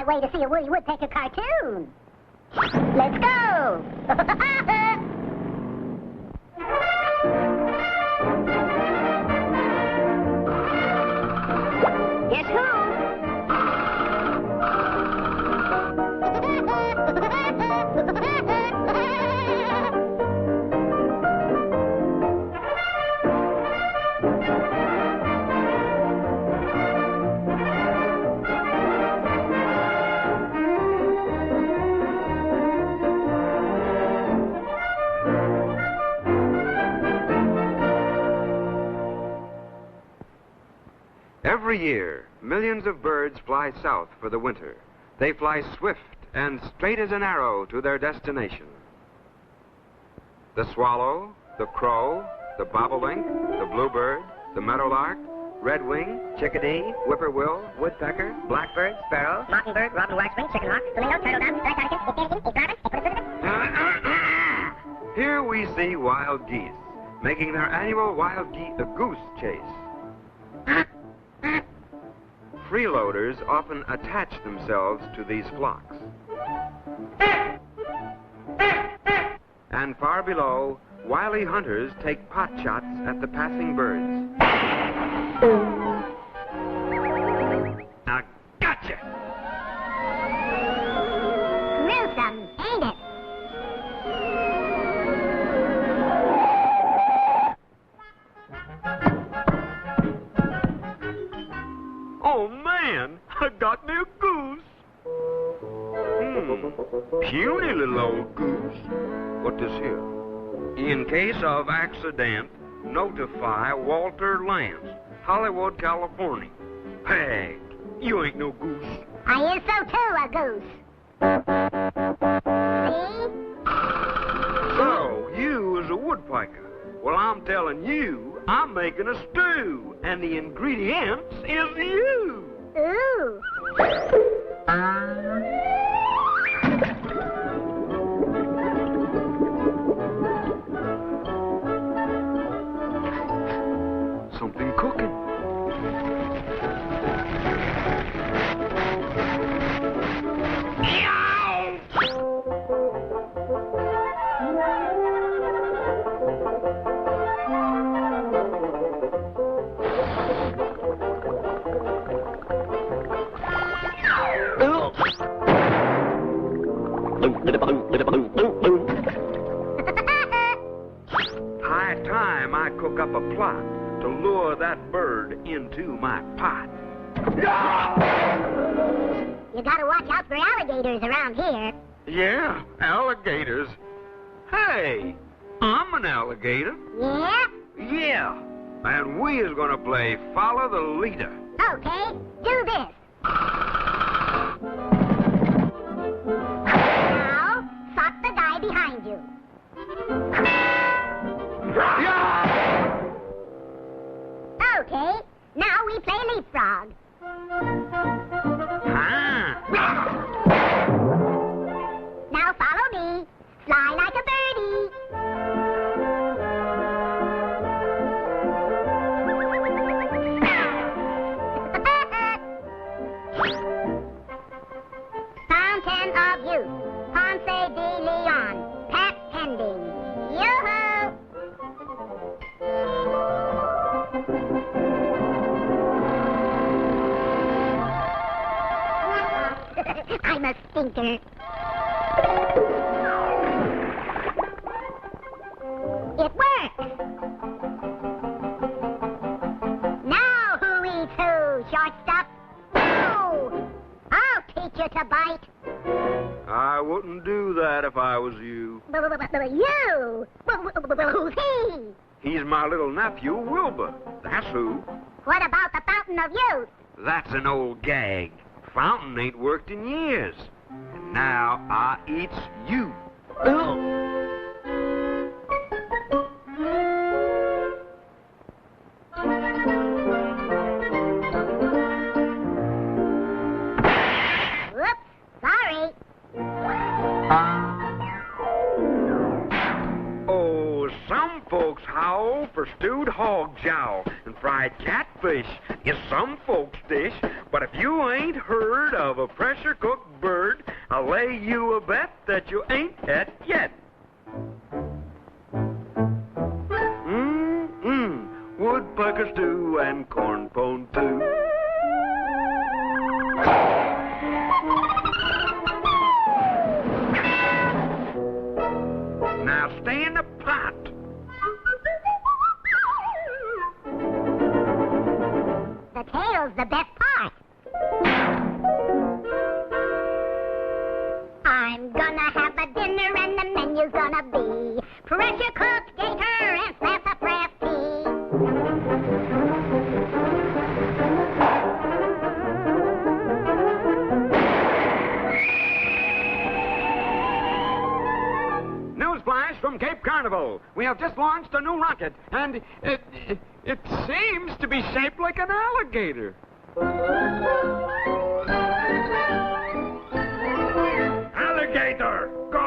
my way to see a Woody Woodpecker cartoon. Let's go! Guess who? Every year, millions of birds fly south for the winter. They fly swift and straight as an arrow to their destination. The swallow, the crow, the bobolink, the bluebird, the meadowlark, redwing, chickadee, whippoorwill, woodpecker, blackbird, sparrow, Mockingbird, robin, waxwing, chickenhawk, flamingo, turtle dove, Here we see wild geese making their annual goose chase. Freeloaders often attach themselves to these flocks. And far below, wily hunters take pot shots at the passing birds. Now, gotcha! Gruesome, ain't it? Oh, man, I got me a goose. Puny little old goose. What this here? In case of accident, notify Walter Lance, Hollywood, California. Hey, you ain't no goose. I is so too, a goose. See? So, you is a woodpecker. Well, I'm telling you, I'm making a stew, and the ingredients is you. Ooh. Something cooking. High time I cook up a plot to lure that bird into my pot. You gotta watch out for alligators around here. Yeah, alligators. Hey, I'm an alligator. Yeah? Yeah, and we is gonna play follow the leader. Okay, do this. Now, sock the guy behind you. Okay, now we play leapfrog. Now follow me. Fly like a birdie. Fountain of Youth. Ponce de Leon. Pet pending. Yoo-hoo! I'm a stinker. It works. Now who eats who, shortstop? No! I'll teach you to bite. I wouldn't do that if I was you. You? Who's he? He's my little nephew, Wilbur. That's who. What about the Fountain of Youth? That's an old gag. Fountain ain't worked in years. And now I eats you. Whoops, sorry. Oh, some folks howl for stewed hog jowl and fried cat fish is some folks' dish, but if you ain't heard of a pressure-cooked bird, I'll lay you a bet that you ain't had yet. Woodpecker stew and corn pone too. Now stay in the pot. The tail's the best part. I'm gonna have a dinner and the menu's gonna be pressure-cooked gator and sassafras tea. Newsflash from Cape Carnival. We have just launched a new rocket, and it seems to be shaped like an alligator. Alligator, go